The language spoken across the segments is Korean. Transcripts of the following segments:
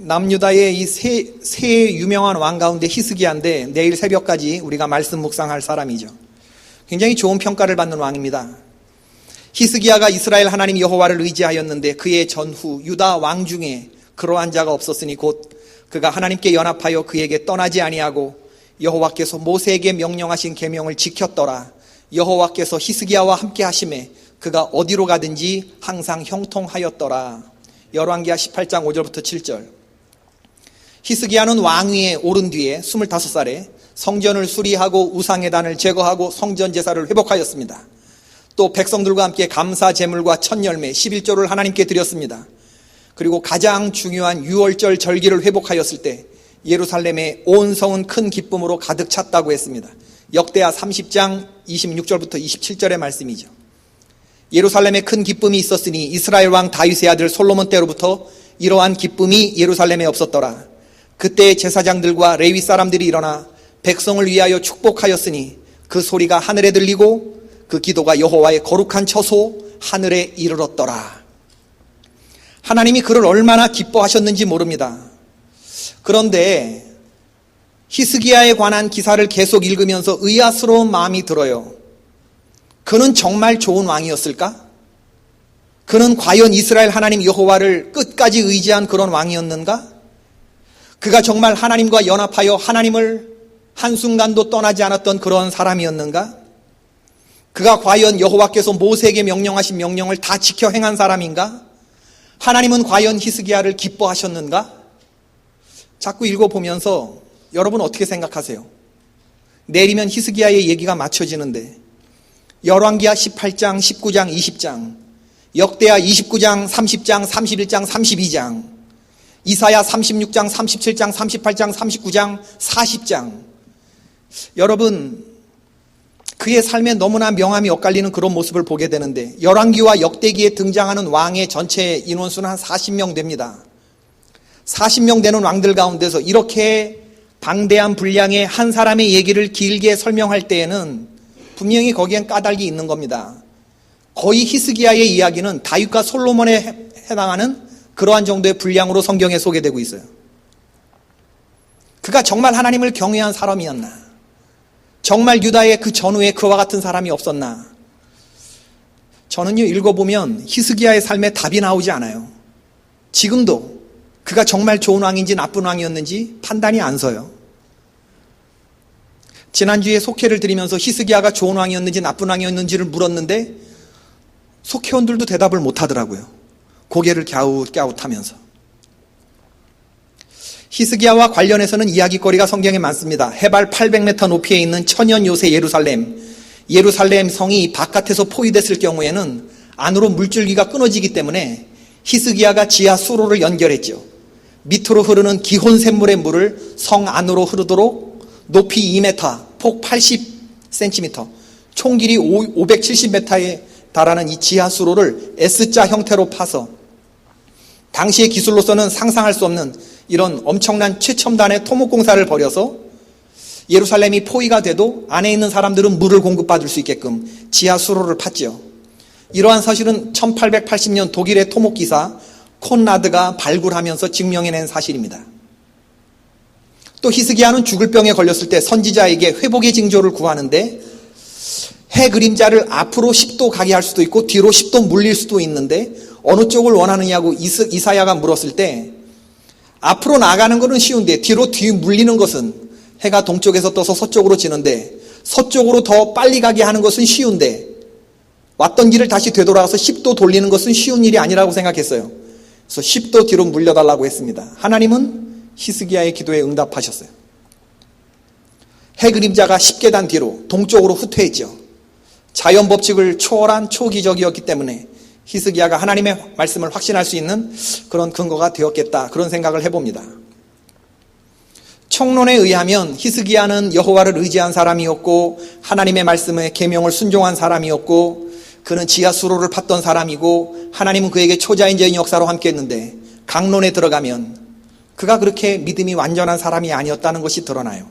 남유다의 이 세 유명한 왕 가운데 히스기야인데 내일 새벽까지 우리가 말씀 묵상할 사람이죠. 굉장히 좋은 평가를 받는 왕입니다. 히스기야가 이스라엘 하나님 여호와를 의지하였는데 그의 전후 유다 왕 중에 그러한 자가 없었으니 곧 그가 하나님께 연합하여 그에게 떠나지 아니하고 여호와께서 모세에게 명령하신 계명을 지켰더라. 여호와께서 히스기야와 함께 하심에 그가 어디로 가든지 항상 형통하였더라. 열왕기하 18장 5절부터 7절. 히스기야는 왕위에 오른 뒤에 25살에 성전을 수리하고 우상회단을 제거하고 성전 제사를 회복하였습니다. 또 백성들과 함께 감사 제물과 첫 열매 11조를 하나님께 드렸습니다. 그리고 가장 중요한 유월절 절기를 회복하였을 때 예루살렘의 온 성은 큰 기쁨으로 가득 찼다고 했습니다. 역대하 30장 26절부터 27절의 말씀이죠. 예루살렘에 큰 기쁨이 있었으니 이스라엘 왕 다윗의 아들 솔로몬 때로부터 이러한 기쁨이 예루살렘에 없었더라. 그때 제사장들과 레위 사람들이 일어나 백성을 위하여 축복하였으니 그 소리가 하늘에 들리고 그 기도가 여호와의 거룩한 처소 하늘에 이르렀더라. 하나님이 그를 얼마나 기뻐하셨는지 모릅니다. 그런데 히스기야에 관한 기사를 계속 읽으면서 의아스러운 마음이 들어요. 그는 정말 좋은 왕이었을까? 그는 과연 이스라엘 하나님 여호와를 끝까지 의지한 그런 왕이었는가? 그가 정말 하나님과 연합하여 하나님을 한순간도 떠나지 않았던 그런 사람이었는가? 그가 과연 여호와께서 모세에게 명령하신 명령을 다 지켜 행한 사람인가? 하나님은 과연 히스기야를 기뻐하셨는가? 자꾸 읽어보면서 여러분 어떻게 생각하세요? 내일이면 히스기야의 얘기가 맞춰지는데 열왕기하 18장, 19장, 20장, 역대하 29장, 30장, 31장, 32장, 이사야 36장, 37장, 38장, 39장, 40장. 여러분 그의 삶에 너무나 명암이 엇갈리는 그런 모습을 보게 되는데 열왕기와 역대기에 등장하는 왕의 전체 인원수는 한 40명 됩니다. 40명 되는 왕들 가운데서 이렇게 방대한 분량의 한 사람의 얘기를 길게 설명할 때에는 분명히 거기엔 까닭이 있는 겁니다. 거의 히스기야의 이야기는 다윗과 솔로몬에 해당하는 그러한 정도의 분량으로 성경에 소개되고 있어요. 그가 정말 하나님을 경외한 사람이었나? 정말 유다의 그 전후에 그와 같은 사람이 없었나? 저는요 읽어보면 히스기야의 삶에 답이 나오지 않아요. 지금도 그가 정말 좋은 왕인지 나쁜 왕이었는지 판단이 안 서요. 지난주에 속회를 드리면서 히스기야가 좋은 왕이었는지 나쁜 왕이었는지를 물었는데 속회원들도 대답을 못하더라고요. 고개를 갸웃갸웃하면서. 히스기야와 관련해서는 이야기거리가 성경에 많습니다. 해발 800m 높이에 있는 천연 요새 예루살렘 성이 바깥에서 포위됐을 경우에는 안으로 물줄기가 끊어지기 때문에 히스기야가 지하 수로를 연결했죠. 밑으로 흐르는 기혼 샘물의 물을 성 안으로 흐르도록 높이 2m, 폭 80cm, 총 길이 570m에 달하는 이 지하 수로를 S자 형태로 파서 당시의 기술로서는 상상할 수 없는 이런 엄청난 최첨단의 토목공사를 벌여서 예루살렘이 포위가 돼도 안에 있는 사람들은 물을 공급받을 수 있게끔 지하 수로를 팠죠. 이러한 사실은 1880년 독일의 토목기사 콘라드가 발굴하면서 증명해낸 사실입니다. 또 히스기야는 죽을 병에 걸렸을 때 선지자에게 회복의 징조를 구하는데 해 그림자를 앞으로 10도 가게 할 수도 있고 뒤로 10도 물릴 수도 있는데 어느 쪽을 원하느냐고 이사야가 물었을 때 앞으로 나가는 것은 쉬운데 뒤로 물리는 것은 해가 동쪽에서 떠서 서쪽으로 지는데 서쪽으로 더 빨리 가게 하는 것은 쉬운데 왔던 길을 다시 되돌아가서 10도 돌리는 것은 쉬운 일이 아니라고 생각했어요. 그래서 10도 뒤로 물려달라고 했습니다. 하나님은 히스기야의 기도에 응답하셨어요. 해 그림자가 10계단 뒤로 동쪽으로 후퇴했죠. 자연 법칙을 초월한 초기적이었기 때문에 히스기야가 하나님의 말씀을 확신할 수 있는 그런 근거가 되었겠다, 그런 생각을 해봅니다. 총론에 의하면 히스기야는 여호와를 의지한 사람이었고 하나님의 말씀에 계명을 순종한 사람이었고 그는 지하 수로를 팠던 사람이고 하나님은 그에게 초자연적인 역사로 함께했는데 강론에 들어가면 그가 그렇게 믿음이 완전한 사람이 아니었다는 것이 드러나요.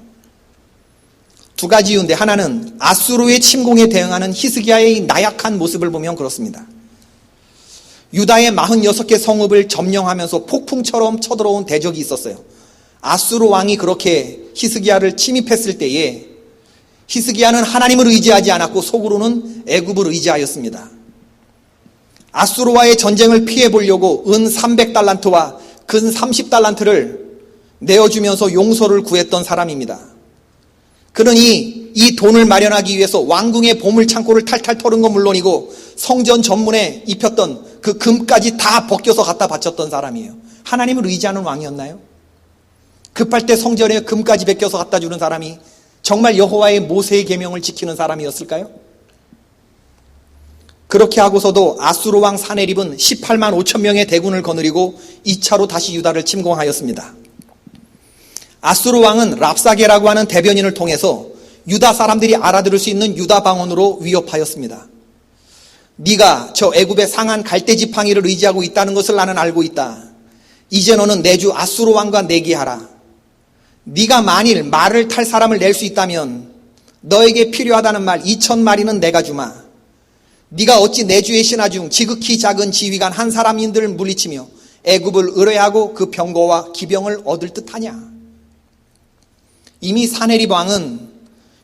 두 가지 이유인데 하나는 아수르의 침공에 대응하는 히스기야의 나약한 모습을 보면 그렇습니다. 유다의 46개 성읍을 점령하면서 폭풍처럼 쳐들어온 대적이 있었어요. 아수르 왕이 그렇게 히스기야를 침입했을 때에 히스기야는 하나님을 의지하지 않았고 속으로는 애굽을 의지하였습니다. 아수르와의 전쟁을 피해보려고 은 300달란트와 근 30달란트를 내어주면서 용서를 구했던 사람입니다. 그는 이 돈을 마련하기 위해서 왕궁의 보물창고를 탈탈 털은 건 물론이고 성전 전문에 입혔던 그 금까지 다 벗겨서 갖다 바쳤던 사람이에요. 하나님을 의지하는 왕이었나요? 급할 때 성전에 금까지 벗겨서 갖다 주는 사람이 정말 여호와의 모세의 계명을 지키는 사람이었을까요? 그렇게 하고서도 아수르 왕 사네립은 18만 5천 명의 대군을 거느리고 2차로 다시 유다를 침공하였습니다. 아수르 왕은 랍사게라고 하는 대변인을 통해서 유다 사람들이 알아들을 수 있는 유다 방언으로 위협하였습니다. 네가 저 애굽의 상한 갈대 지팡이를 의지하고 있다는 것을 나는 알고 있다. 이제 너는 내 주 아수르 왕과 내기하라. 네가 만일 말을 탈 사람을 낼 수 있다면 너에게 필요하다는 말 2,000마리는 내가 주마. 네가 어찌 내 주의 신하 중 지극히 작은 지휘관 한 사람인들을 물리치며 애굽을 의뢰하고 그 병거와 기병을 얻을 듯하냐. 이미 사네립 왕은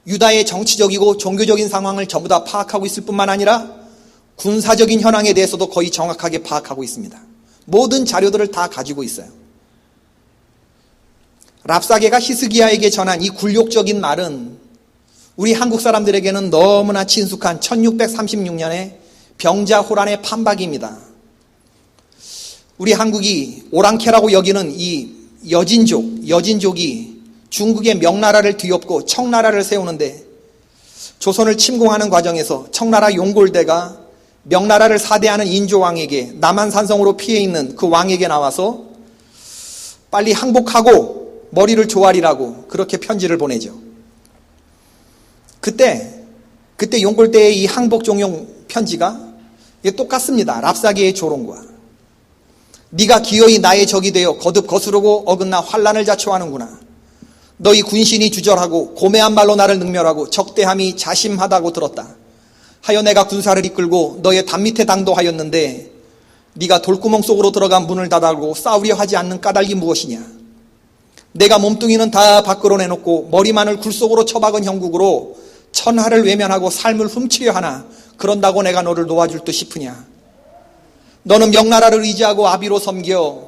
유다의 정치적이고 종교적인 상황을 전부 다 파악하고 있을 뿐만 아니라 군사적인 현황에 대해서도 거의 정확하게 파악하고 있습니다. 모든 자료들을 다 가지고 있어요. 랍사게가 히스기야에게 전한 이 굴욕적인 말은 우리 한국 사람들에게는 너무나 친숙한 1636년의 병자호란의 판박입니다. 우리 한국이 오랑캐라고 여기는 이 여진족이 중국의 명나라를 뒤엎고 청나라를 세우는데 조선을 침공하는 과정에서 청나라 용골대가 명나라를 사대하는 인조왕에게 남한산성으로 피해 있는 그 왕에게 나와서 빨리 항복하고 머리를 조아리라고 그렇게 편지를 보내죠. 그때 용골대의 이 항복 종용 편지가 똑같습니다. 랍사게의 조롱과. 네가 기어이 나의 적이 되어 거듭 거스르고 어긋나 환란을 자초하는구나. 너희 군신이 주절하고 고매한 말로 나를 능멸하고 적대함이 자심하다고 들었다. 하여 내가 군사를 이끌고 너의 담 밑에 당도하였는데 네가 돌구멍 속으로 들어가 문을 닫아고 싸우려 하지 않는 까닭이 무엇이냐. 내가 몸뚱이는 다 밖으로 내놓고 머리만을 굴속으로 처박은 형국으로 천하를 외면하고 삶을 훔치려 하나 그런다고 내가 너를 놓아줄 듯 싶으냐. 너는 명나라를 의지하고 아비로 섬겨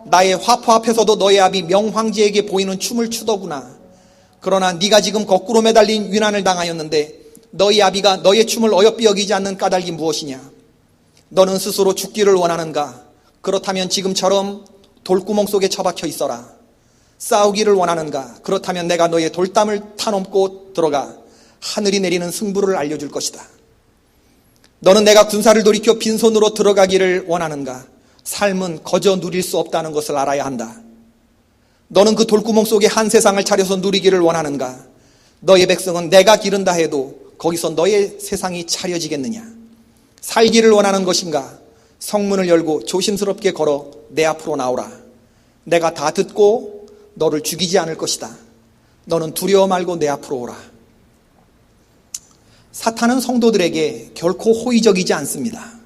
나의 화포 앞에서도 너의 아비 명황제에게 보이는 춤을 추더구나. 그러나 네가 지금 거꾸로 매달린 위난을 당하였는데 너희 아비가 너의 춤을 어여삐 여기지 않는 까닭이 무엇이냐. 너는 스스로 죽기를 원하는가. 그렇다면 지금처럼 돌구멍 속에 처박혀 있어라. 싸우기를 원하는가. 그렇다면 내가 너의 돌담을 타넘고 들어가 하늘이 내리는 승부를 알려줄 것이다. 너는 내가 군사를 돌이켜 빈손으로 들어가기를 원하는가. 삶은 거저 누릴 수 없다는 것을 알아야 한다. 너는 그 돌구멍 속에 한 세상을 차려서 누리기를 원하는가. 너의 백성은 내가 기른다 해도 거기서 너의 세상이 차려지겠느냐. 살기를 원하는 것인가. 성문을 열고 조심스럽게 걸어 내 앞으로 나오라. 내가 다 듣고 너를 죽이지 않을 것이다. 너는 두려워 말고 내 앞으로 오라. 사탄은 성도들에게 결코 호의적이지 않습니다.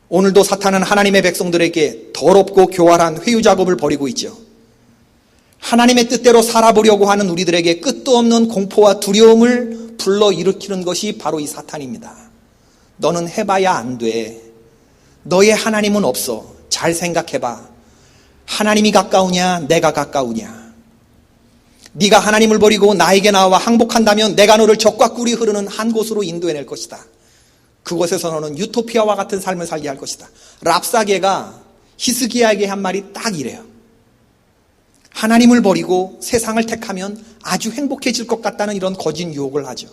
오늘도 사탄은 하나님의 백성들에게 더럽고 교활한 회유 작업을 벌이고 있죠. 하나님의 뜻대로 살아보려고 하는 우리들에게 끝도 없는 공포와 두려움을 불러일으키는 것이 바로 이 사탄입니다. 너는 해봐야 안 돼. 너의 하나님은 없어. 잘 생각해봐. 하나님이 가까우냐 내가 가까우냐. 네가 하나님을 버리고 나에게 나와 항복한다면 내가 너를 적과 꿀이 흐르는 한 곳으로 인도해낼 것이다. 그곳에서 너는 유토피아와 같은 삶을 살게 할 것이다. 랍사게가 히스기야에게 한 말이 딱 이래요. 하나님을 버리고 세상을 택하면 아주 행복해질 것 같다는 이런 거짓 유혹을 하죠.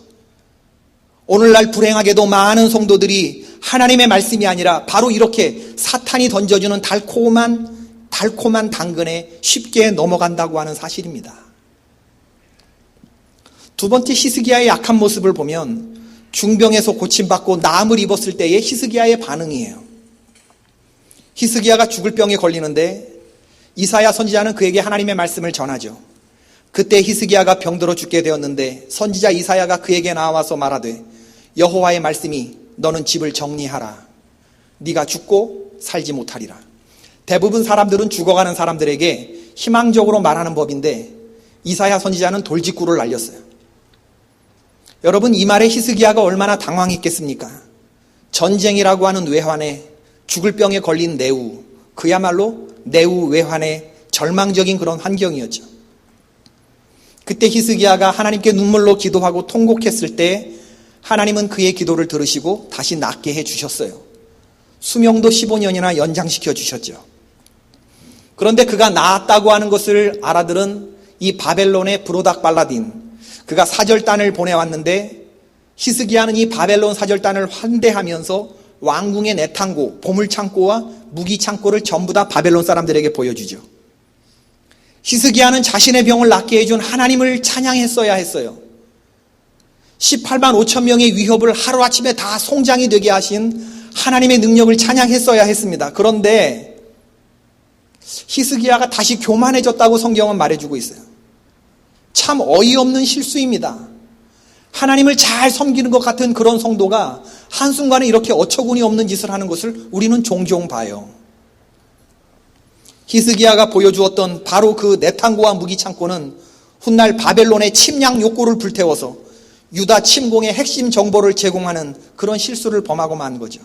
오늘날 불행하게도 많은 성도들이 하나님의 말씀이 아니라 바로 이렇게 사탄이 던져주는 달콤한 당근에 쉽게 넘어간다고 하는 사실입니다. 두 번째 히스기야의 약한 모습을 보면 중병에서 고침받고 나음을 입었을 때의 히스기야의 반응이에요. 히스기야가 죽을 병에 걸리는데 이사야 선지자는 그에게 하나님의 말씀을 전하죠. 그때 히스기야가 병들어 죽게 되었는데 선지자 이사야가 그에게 나와서 말하되 여호와의 말씀이 너는 집을 정리하라. 네가 죽고 살지 못하리라. 대부분 사람들은 죽어가는 사람들에게 희망적으로 말하는 법인데 이사야 선지자는 돌직구를 날렸어요. 여러분, 이 말에 히스기야가 얼마나 당황했겠습니까? 전쟁이라고 하는 외환에 죽을 병에 걸린 내후, 그야말로 내후 외환의 절망적인 그런 환경이었죠. 그때 히스기야가 하나님께 눈물로 기도하고 통곡했을 때 하나님은 그의 기도를 들으시고 다시 낫게 해주셨어요. 수명도 15년이나 연장시켜 주셨죠. 그런데 그가 나았다고 하는 것을 알아들은 이 바벨론의 브로닥 발라딘, 그가 사절단을 보내왔는데 히스기야는 이 바벨론 사절단을 환대하면서 왕궁의 내탕고, 보물창고와 무기창고를 전부 다 바벨론 사람들에게 보여주죠. 히스기야는 자신의 병을 낫게 해준 하나님을 찬양했어야 했어요. 18만 5천 명의 위협을 하루아침에 다 송장이 되게 하신 하나님의 능력을 찬양했어야 했습니다. 그런데 히스기야가 다시 교만해졌다고 성경은 말해주고 있어요. 참 어이없는 실수입니다. 하나님을 잘 섬기는 것 같은 그런 성도가 한순간에 이렇게 어처구니 없는 짓을 하는 것을 우리는 종종 봐요. 히스기야가 보여주었던 바로 그 내탕고와 무기창고는 훗날 바벨론의 침략 욕구를 불태워서 유다 침공의 핵심 정보를 제공하는 그런 실수를 범하고 만 거죠.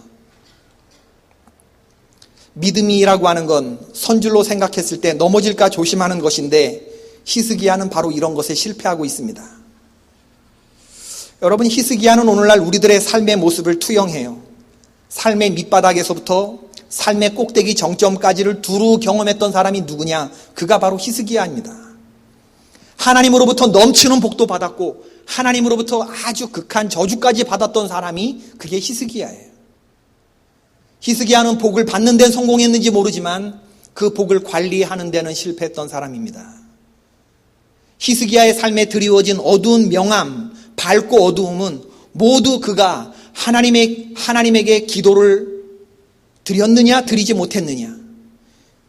믿음이라고 하는 건 선줄로 생각했을 때 넘어질까 조심하는 것인데 히스기야는 바로 이런 것에 실패하고 있습니다. 여러분, 히스기야는 오늘날 우리들의 삶의 모습을 투영해요. 삶의 밑바닥에서부터 삶의 꼭대기 정점까지를 두루 경험했던 사람이 누구냐? 그가 바로 히스기야입니다. 하나님으로부터 넘치는 복도 받았고 하나님으로부터 아주 극한 저주까지 받았던 사람이 그게 히스기야예요. 히스기야는 복을 받는 데는 성공했는지 모르지만 그 복을 관리하는 데는 실패했던 사람입니다. 히스기야의 삶에 드리워진 어두운 명암, 밝고 어두움은 모두 그가 하나님에게 기도를 드렸느냐 드리지 못했느냐,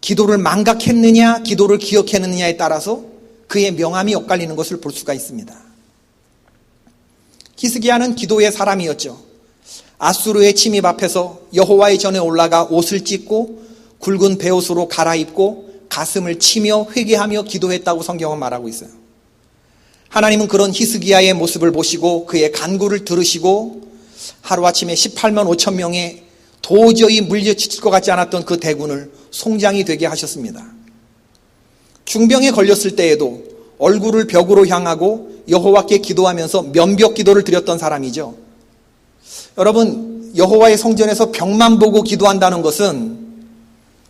기도를 망각했느냐 기도를 기억했느냐에 따라서 그의 명암이 엇갈리는 것을 볼 수가 있습니다. 히스기야는 기도의 사람이었죠. 아수르의 침입 앞에서 여호와의 전에 올라가 옷을 찢고 굵은 베옷으로 갈아입고 가슴을 치며 회개하며 기도했다고 성경은 말하고 있어요. 하나님은 그런 히스기야의 모습을 보시고 그의 간구를 들으시고 하루아침에 18만 5천 명의 도저히 물리칠 것 같지 않았던 그 대군을 송장이 되게 하셨습니다. 중병에 걸렸을 때에도 얼굴을 벽으로 향하고 여호와께 기도하면서 면벽 기도를 드렸던 사람이죠. 여러분, 여호와의 성전에서 벽만 보고 기도한다는 것은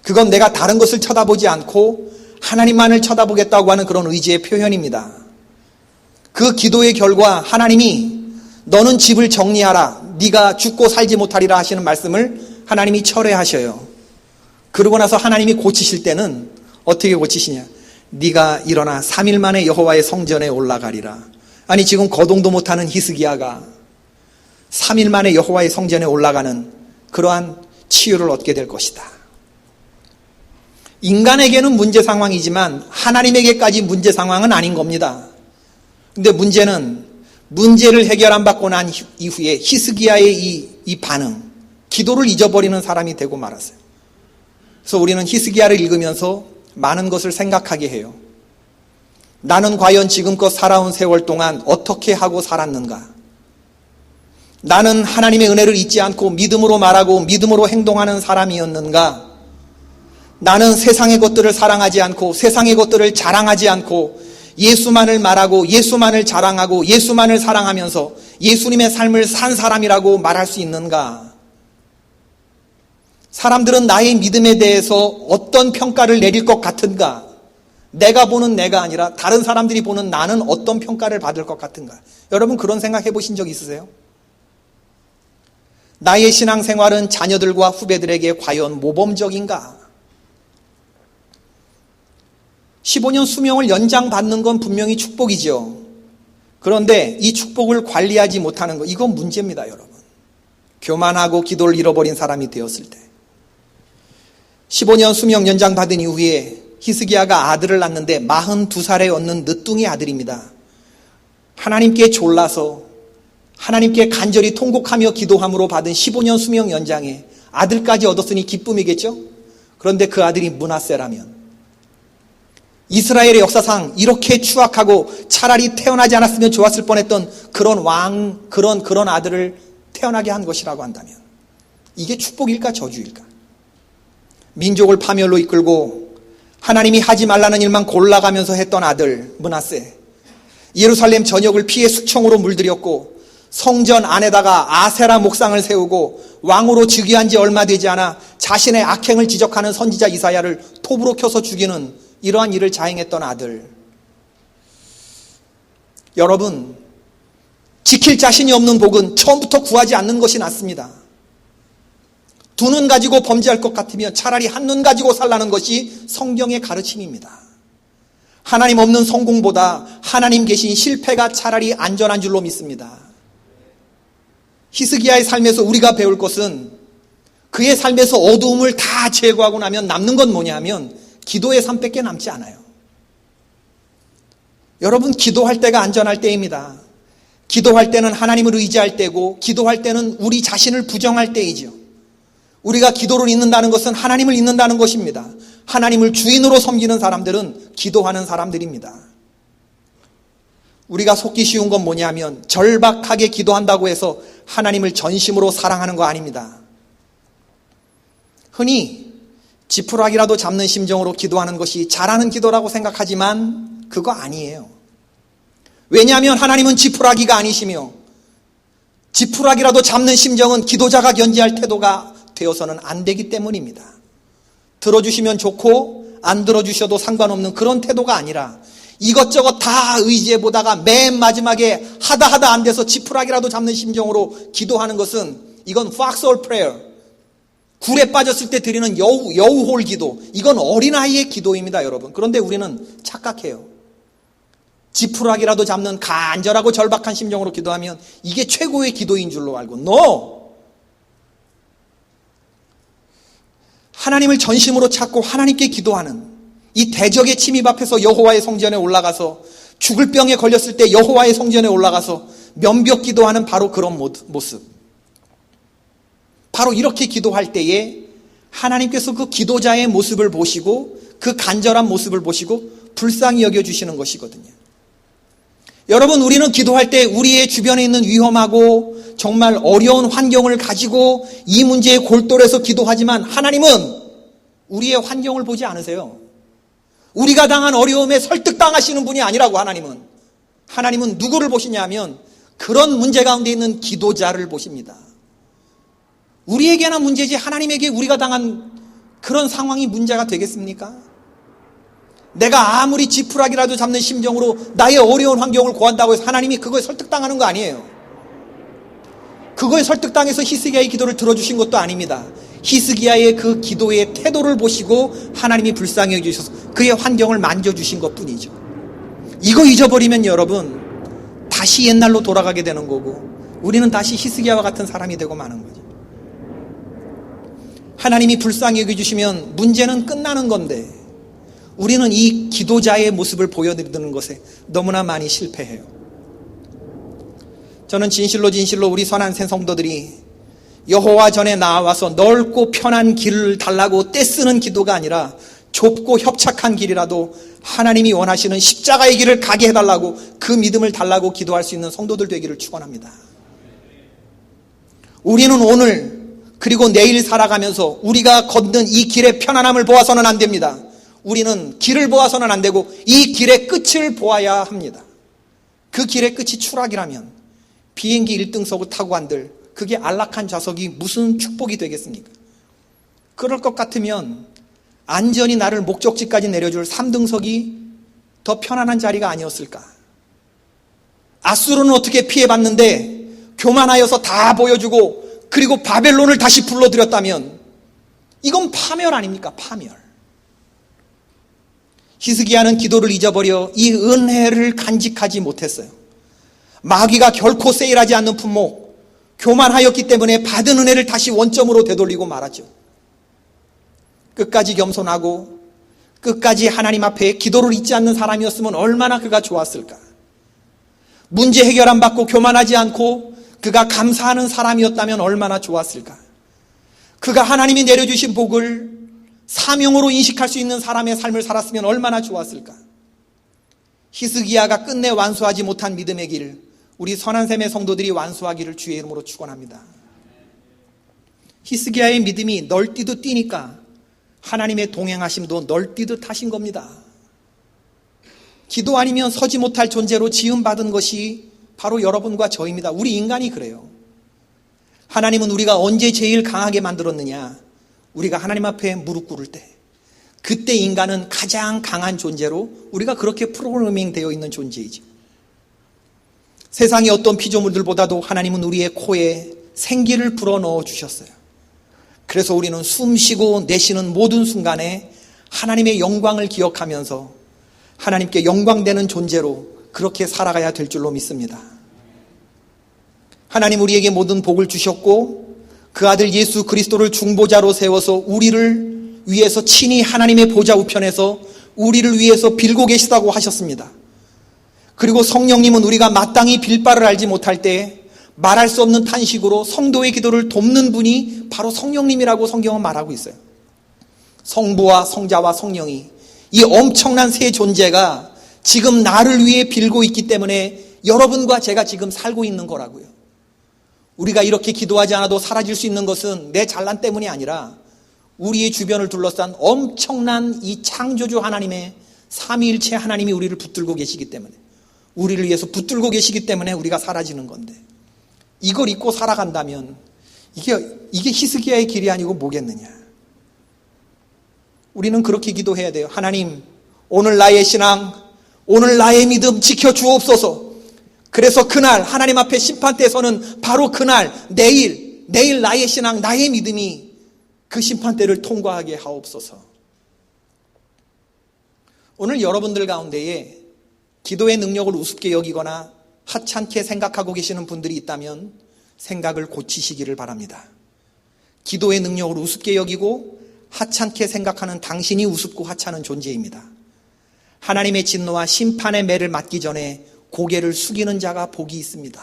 그건 내가 다른 것을 쳐다보지 않고 하나님만을 쳐다보겠다고 하는 그런 의지의 표현입니다. 그 기도의 결과 하나님이 너는 집을 정리하라, 네가 죽고 살지 못하리라 하시는 말씀을 하나님이 철회하셔요. 그러고 나서 하나님이 고치실 때는 어떻게 고치시냐? 네가 일어나 3일 만에 여호와의 성전에 올라가리라. 아니, 지금 거동도 못하는 히스기야가 3일 만에 여호와의 성전에 올라가는 그러한 치유를 얻게 될 것이다. 인간에게는 문제 상황이지만 하나님에게까지 문제 상황은 아닌 겁니다. 근데 문제는 문제를 해결 안 받고 난 이후에 히스기야의 이 반응, 기도를 잊어버리는 사람이 되고 말았어요. 그래서 우리는 히스기야를 읽으면서 많은 것을 생각하게 해요. 나는 과연 지금껏 살아온 세월 동안 어떻게 하고 살았는가? 나는 하나님의 은혜를 잊지 않고 믿음으로 말하고 믿음으로 행동하는 사람이었는가? 나는 세상의 것들을 사랑하지 않고 세상의 것들을 자랑하지 않고 예수만을 말하고 예수만을 자랑하고 예수만을 사랑하면서 예수님의 삶을 산 사람이라고 말할 수 있는가? 사람들은 나의 믿음에 대해서 어떤 평가를 내릴 것 같은가? 내가 보는 내가 아니라 다른 사람들이 보는 나는 어떤 평가를 받을 것 같은가? 여러분, 그런 생각 해보신 적 있으세요? 나의 신앙생활은 자녀들과 후배들에게 과연 모범적인가? 15년 수명을 연장받는 건 분명히 축복이죠. 그런데 이 축복을 관리하지 못하는 것, 이건 문제입니다, 여러분. 교만하고 기도를 잃어버린 사람이 되었을 때. 15년 수명 연장받은 이후에 히스기야가 아들을 낳는데 42살에 얻는 늦둥이 아들입니다. 하나님께 졸라서 하나님께 간절히 통곡하며 기도함으로 받은 15년 수명 연장에 아들까지 얻었으니 기쁨이겠죠? 그런데 그 아들이 므낫세라면, 이스라엘의 역사상 이렇게 추악하고 차라리 태어나지 않았으면 좋았을 뻔했던 그런 그런 아들을 태어나게 한 것이라고 한다면, 이게 축복일까 저주일까? 민족을 파멸로 이끌고 하나님이 하지 말라는 일만 골라가면서 했던 아들 므낫세, 예루살렘 전역을 피해 수청으로 물들였고 성전 안에다가 아세라 목상을 세우고 왕으로 즉위한 지 얼마 되지 않아 자신의 악행을 지적하는 선지자 이사야를 톱으로 켜서 죽이는 이러한 일을 자행했던 아들. 여러분, 지킬 자신이 없는 복은 처음부터 구하지 않는 것이 낫습니다. 두 눈 가지고 범죄할 것 같으면 차라리 한 눈 가지고 살라는 것이 성경의 가르침입니다. 하나님 없는 성공보다 하나님 계신 실패가 차라리 안전한 줄로 믿습니다. 히스기야의 삶에서 우리가 배울 것은, 그의 삶에서 어두움을 다 제거하고 나면 남는 건 뭐냐 하면 기도의 삶밖에 남지 않아요. 여러분, 기도할 때가 안전할 때입니다. 기도할 때는 하나님을 의지할 때고, 기도할 때는 우리 자신을 부정할 때이죠. 우리가 기도를 잊는다는 것은 하나님을 잊는다는 것입니다. 하나님을 주인으로 섬기는 사람들은 기도하는 사람들입니다. 우리가 속기 쉬운 건 뭐냐면, 절박하게 기도한다고 해서 하나님을 전심으로 사랑하는 거 아닙니다. 흔히 지푸라기라도 잡는 심정으로 기도하는 것이 잘하는 기도라고 생각하지만 그거 아니에요. 왜냐하면 하나님은 지푸라기가 아니시며, 지푸라기라도 잡는 심정은 기도자가 견지할 태도가 되어서는 안 되기 때문입니다. 들어주시면 좋고 안 들어주셔도 상관없는 그런 태도가 아니라, 이것저것 다 의지해 보다가 맨 마지막에 하다 안 돼서 지푸라기라도 잡는 심정으로 기도하는 것은, 이건 foxhole prayer, 굴에 빠졌을 때 드리는 여우홀 기도, 이건 어린아이의 기도입니다, 여러분. 그런데 우리는 착각해요. 지푸라기라도 잡는 간절하고 절박한 심정으로 기도하면 이게 최고의 기도인 줄로 알고, No! 하나님을 전심으로 찾고 하나님께 기도하는 이 대적의 침입 앞에서 여호와의 성전에 올라가서, 죽을 병에 걸렸을 때 여호와의 성전에 올라가서 면벽 기도하는 바로 그런 모습. 바로 이렇게 기도할 때에 하나님께서 그 기도자의 모습을 보시고, 그 간절한 모습을 보시고 불쌍히 여겨주시는 것이거든요. 여러분, 우리는 기도할 때 우리의 주변에 있는 위험하고 정말 어려운 환경을 가지고 이 문제에 골똘해서 기도하지만, 하나님은 우리의 환경을 보지 않으세요. 우리가 당한 어려움에 설득당하시는 분이 아니라고. 하나님은 누구를 보시냐면 그런 문제 가운데 있는 기도자를 보십니다. 우리에게나 문제지 하나님에게 우리가 당한 그런 상황이 문제가 되겠습니까? 내가 아무리 지푸라기라도 잡는 심정으로 나의 어려운 환경을 고한다고 해서 하나님이 그거에 설득당하는 거 아니에요. 그거에 설득당해서 히스기야의 기도를 들어주신 것도 아닙니다. 히스기야의 그 기도의 태도를 보시고 하나님이 불쌍히 여기셔서 그의 환경을 만져주신 것뿐이죠. 이거 잊어버리면 여러분, 다시 옛날로 돌아가게 되는 거고, 우리는 다시 히스기야와 같은 사람이 되고 마는 거죠. 하나님이 불쌍히 여겨주시면 문제는 끝나는 건데, 우리는 이 기도자의 모습을 보여드리는 것에 너무나 많이 실패해요. 저는 진실로 우리 선한 성도들이 여호와 전에 나와서 넓고 편한 길을 달라고 떼쓰는 기도가 아니라, 좁고 협착한 길이라도 하나님이 원하시는 십자가의 길을 가게 해달라고, 그 믿음을 달라고 기도할 수 있는 성도들 되기를 축원합니다. 우리는 오늘 그리고 내일 살아가면서 우리가 걷는 이 길의 편안함을 보아서는 안 됩니다. 우리는 길을 보아서는 안 되고 이 길의 끝을 보아야 합니다. 그 길의 끝이 추락이라면 비행기 1등석을 타고 한들 그게 안락한 좌석이 무슨 축복이 되겠습니까? 그럴 것 같으면 안전히 나를 목적지까지 내려줄 3등석이 더 편안한 자리가 아니었을까? 아수르는 어떻게 피해봤는데 교만하여서 다 보여주고 그리고 바벨론을 다시 불러들였다면 이건 파멸 아닙니까? 파멸. 히스기야는 기도를 잊어버려 이 은혜를 간직하지 못했어요. 마귀가 결코 세일하지 않는 품목, 교만하였기 때문에 받은 은혜를 다시 원점으로 되돌리고 말았죠. 끝까지 겸손하고 끝까지 하나님 앞에 기도를 잊지 않는 사람이었으면 얼마나 그가 좋았을까. 문제 해결 안 받고 교만하지 않고 그가 감사하는 사람이었다면 얼마나 좋았을까. 그가 하나님이 내려주신 복을 사명으로 인식할 수 있는 사람의 삶을 살았으면 얼마나 좋았을까. 히스기야가 끝내 완수하지 못한 믿음의 길, 우리 선한샘의 성도들이 완수하기를 주의 이름으로 축원합니다. 히스기야의 믿음이 널뛰듯 뛰니까 하나님의 동행하심도 널뛰듯 하신 겁니다. 기도 아니면 서지 못할 존재로 지음받은 것이 바로 여러분과 저입니다. 우리 인간이 그래요. 하나님은 우리가 언제 제일 강하게 만들었느냐? 우리가 하나님 앞에 무릎 꿇을 때, 그때 인간은 가장 강한 존재로 우리가 그렇게 프로그래밍 되어 있는 존재이죠. 세상의 어떤 피조물들보다도 하나님은 우리의 코에 생기를 불어넣어 주셨어요. 그래서 우리는 숨쉬고 내쉬는 모든 순간에 하나님의 영광을 기억하면서 하나님께 영광되는 존재로 그렇게 살아가야 될 줄로 믿습니다. 하나님 우리에게 모든 복을 주셨고 그 아들 예수 그리스도를 중보자로 세워서 우리를 위해서 친히 하나님의 보좌 우편에서 우리를 위해서 빌고 계시다고 하셨습니다. 그리고 성령님은 우리가 마땅히 빌 바를 알지 못할 때 말할 수 없는 탄식으로 성도의 기도를 돕는 분이 바로 성령님이라고 성경은 말하고 있어요. 성부와 성자와 성령이, 이 엄청난 세 존재가 지금 나를 위해 빌고 있기 때문에 여러분과 제가 지금 살고 있는 거라고요. 우리가 이렇게 기도하지 않아도 사라질 수 있는 것은 내 잘난 때문이 아니라 우리의 주변을 둘러싼 엄청난 이 창조주 하나님의 삼위일체 하나님이 우리를 붙들고 계시기 때문에, 우리를 위해서 붙들고 계시기 때문에 우리가 사라지는 건데, 이걸 잊고 살아간다면 이게 히스기야의 길이 아니고 뭐겠느냐. 우리는 그렇게 기도해야 돼요. 하나님, 오늘 나의 신앙, 오늘 나의 믿음 지켜주옵소서. 그래서 그날 하나님 앞에 심판대에 서는 바로 그날, 내일 나의 신앙, 나의 믿음이 그 심판대를 통과하게 하옵소서. 오늘 여러분들 가운데에 기도의 능력을 우습게 여기거나 하찮게 생각하고 계시는 분들이 있다면 생각을 고치시기를 바랍니다. 기도의 능력을 우습게 여기고 하찮게 생각하는 당신이 우습고 하찮은 존재입니다. 하나님의 진노와 심판의 매를 맞기 전에 고개를 숙이는 자가 복이 있습니다.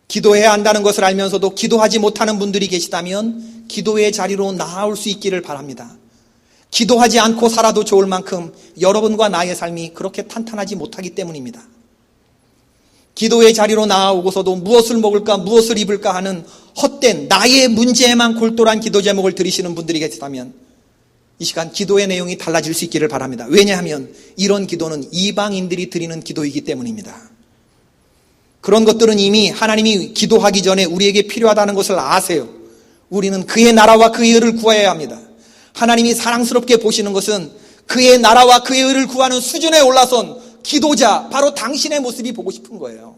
기도해야 한다는 것을 알면서도 기도하지 못하는 분들이 계시다면 기도의 자리로 나아올 수 있기를 바랍니다. 기도하지 않고 살아도 좋을 만큼 여러분과 나의 삶이 그렇게 탄탄하지 못하기 때문입니다. 기도의 자리로 나아오고서도 무엇을 먹을까, 무엇을 입을까 하는 헛된 나의 문제에만 골똘한 기도 제목을 들으시는 분들이 계시다면 이 시간 기도의 내용이 달라질 수 있기를 바랍니다. 왜냐하면 이런 기도는 이방인들이 드리는 기도이기 때문입니다. 그런 것들은 이미 하나님이 기도하기 전에 우리에게 필요하다는 것을 아세요. 우리는 그의 나라와 그의 의를 구해야 합니다. 하나님이 사랑스럽게 보시는 것은 그의 나라와 그의 의를 구하는 수준에 올라선 기도자, 바로 당신의 모습이 보고 싶은 거예요.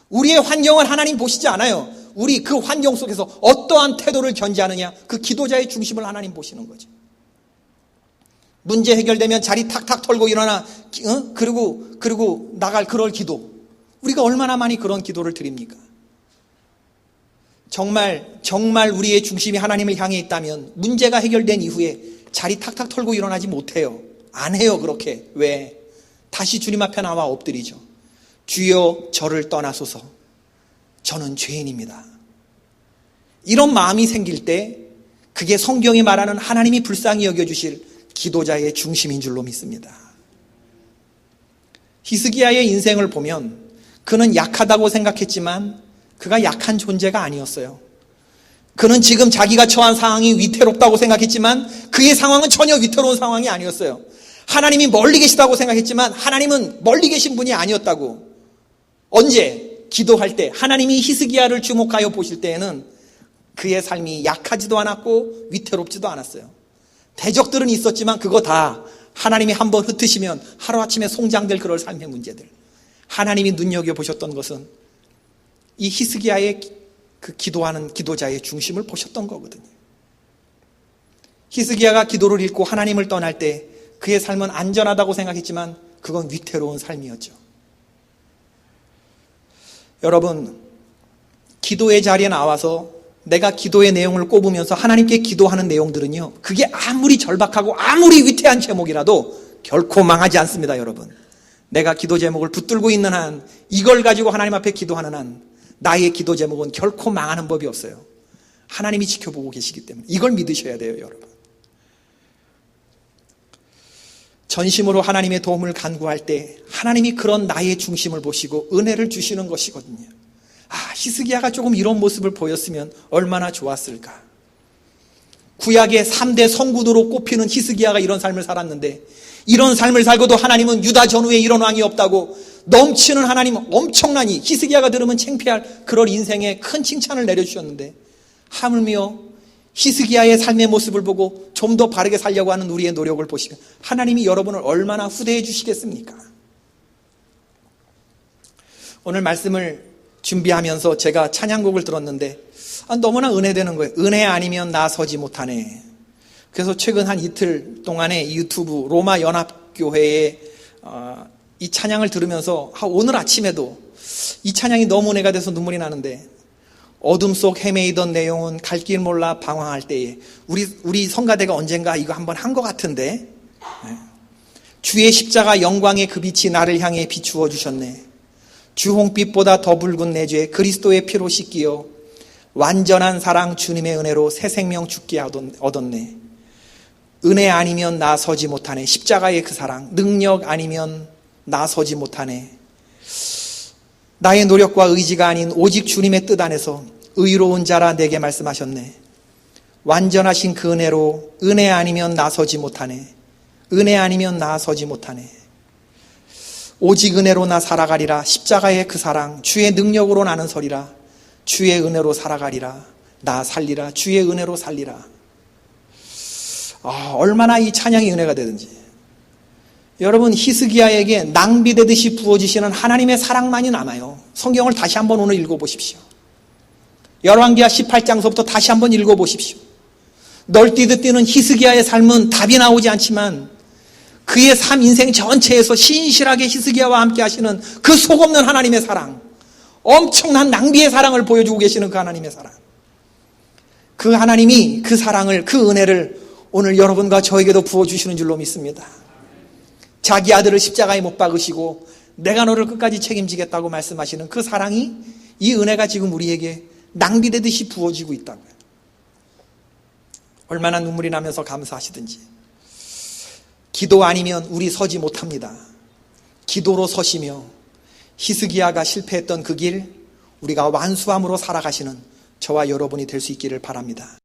우리의 환경을 하나님 보시지 않아요. 우리 그 환경 속에서 어떠한 태도를 견지하느냐, 그 기도자의 중심을 하나님 보시는 거죠. 문제 해결되면 자리 탁탁 털고 일어나, 그리고 나갈 그럴 기도. 우리가 얼마나 많이 그런 기도를 드립니까? 정말 우리의 중심이 하나님을 향해 있다면 문제가 해결된 이후에 자리 탁탁 털고 일어나지 못해요. 안 해요, 그렇게. 왜? 다시 주님 앞에 나와 엎드리죠. 주여 저를 떠나소서. 저는 죄인입니다. 이런 마음이 생길 때 그게 성경이 말하는 하나님이 불쌍히 여겨주실 기도자의 중심인 줄로 믿습니다. 히스기야의 인생을 보면 그는 약하다고 생각했지만 그가 약한 존재가 아니었어요. 그는 지금 자기가 처한 상황이 위태롭다고 생각했지만 그의 상황은 전혀 위태로운 상황이 아니었어요. 하나님이 멀리 계시다고 생각했지만 하나님은 멀리 계신 분이 아니었다고. 언제? 기도할 때 하나님이 히스기야를 주목하여 보실 때에는 그의 삶이 약하지도 않았고 위태롭지도 않았어요. 대적들은 있었지만 그거 다 하나님이 한번 흩으시면 하루아침에 송장될 그럴 삶의 문제들, 하나님이 눈여겨보셨던 것은 이 히스기야의 그 기도하는 기도자의 중심을 보셨던 거거든요. 히스기야가 기도를 잃고 하나님을 떠날 때 그의 삶은 안전하다고 생각했지만 그건 위태로운 삶이었죠. 여러분, 기도의 자리에 나와서 내가 기도의 내용을 꼽으면서 하나님께 기도하는 내용들은요, 그게 아무리 절박하고 아무리 위태한 제목이라도 결코 망하지 않습니다. 여러분, 내가 기도 제목을 붙들고 있는 한, 이걸 가지고 하나님 앞에 기도하는 한 나의 기도 제목은 결코 망하는 법이 없어요. 하나님이 지켜보고 계시기 때문에 이걸 믿으셔야 돼요, 여러분. 전심으로 하나님의 도움을 간구할 때 하나님이 그런 나의 중심을 보시고 은혜를 주시는 것이거든요. 히스기야가 조금 이런 모습을 보였으면 얼마나 좋았을까. 구약의 3대 성군으로 꼽히는 히스기야가 이런 삶을 살았는데, 이런 삶을 살고도 하나님은 유다 전후에 이런 왕이 없다고 넘치는 하나님, 엄청나니 히스기야가 들으면 창피할 그런 인생에 큰 칭찬을 내려주셨는데, 하물며 히스기야의 삶의 모습을 보고 좀 더 바르게 살려고 하는 우리의 노력을 보시면 하나님이 여러분을 얼마나 후대해 주시겠습니까? 오늘 말씀을 준비하면서 제가 찬양곡을 들었는데 너무나 은혜되는 거예요. 은혜 아니면 나 서지 못하네. 그래서 최근 한 이틀 동안에 유튜브 로마 연합교회에 이 찬양을 들으면서 오늘 아침에도 이 찬양이 너무 은혜가 돼서 눈물이 나는데, 어둠 속 헤매이던 내 영혼 갈 길 몰라 방황할 때에, 우리 성가대가 언젠가 이거 한번 한 것 같은데, 주의 십자가 영광의 그 빛이 나를 향해 비추어 주셨네. 주홍빛보다 더 붉은 내 죄 그리스도의 피로 씻기어 완전한 사랑 주님의 은혜로 새 생명 죽게 얻었네. 은혜 아니면 나 서지 못하네. 십자가의 그 사랑, 능력 아니면 나 서지 못하네. 나의 노력과 의지가 아닌 오직 주님의 뜻 안에서 의로운 자라 내게 말씀하셨네. 완전하신 그 은혜로 은혜 아니면 나서지 못하네. 은혜 아니면 나서지 못하네. 오직 은혜로 나 살아가리라. 십자가의 그 사랑, 주의 능력으로 나는 서리라. 주의 은혜로 살아가리라. 나 살리라. 주의 은혜로 살리라. 얼마나 이 찬양이 은혜가 되든지. 여러분, 히스기야에게 낭비되듯이 부어지시는 하나님의 사랑만이 남아요. 성경을 다시 한번 오늘 읽어보십시오. 열왕기하 18장서부터 다시 한번 읽어보십시오. 널뛰듯 뛰는 히스기야의 삶은 답이 나오지 않지만 그의 삶 인생 전체에서 신실하게 히스기야와 함께 하시는 그 속없는 하나님의 사랑, 엄청난 낭비의 사랑을 보여주고 계시는 그 하나님의 사랑, 그 하나님이 그 사랑을, 그 은혜를 오늘 여러분과 저에게도 부어주시는 줄로 믿습니다. 자기 아들을 십자가에 못 박으시고 내가 너를 끝까지 책임지겠다고 말씀하시는 그 사랑이, 이 은혜가 지금 우리에게 낭비되듯이 부어지고 있다고요. 얼마나 눈물이 나면서 감사하시든지. 기도 아니면 우리 서지 못합니다. 기도로 서시며 히스기야가 실패했던 그 길, 우리가 완수함으로 살아가시는 저와 여러분이 될 수 있기를 바랍니다.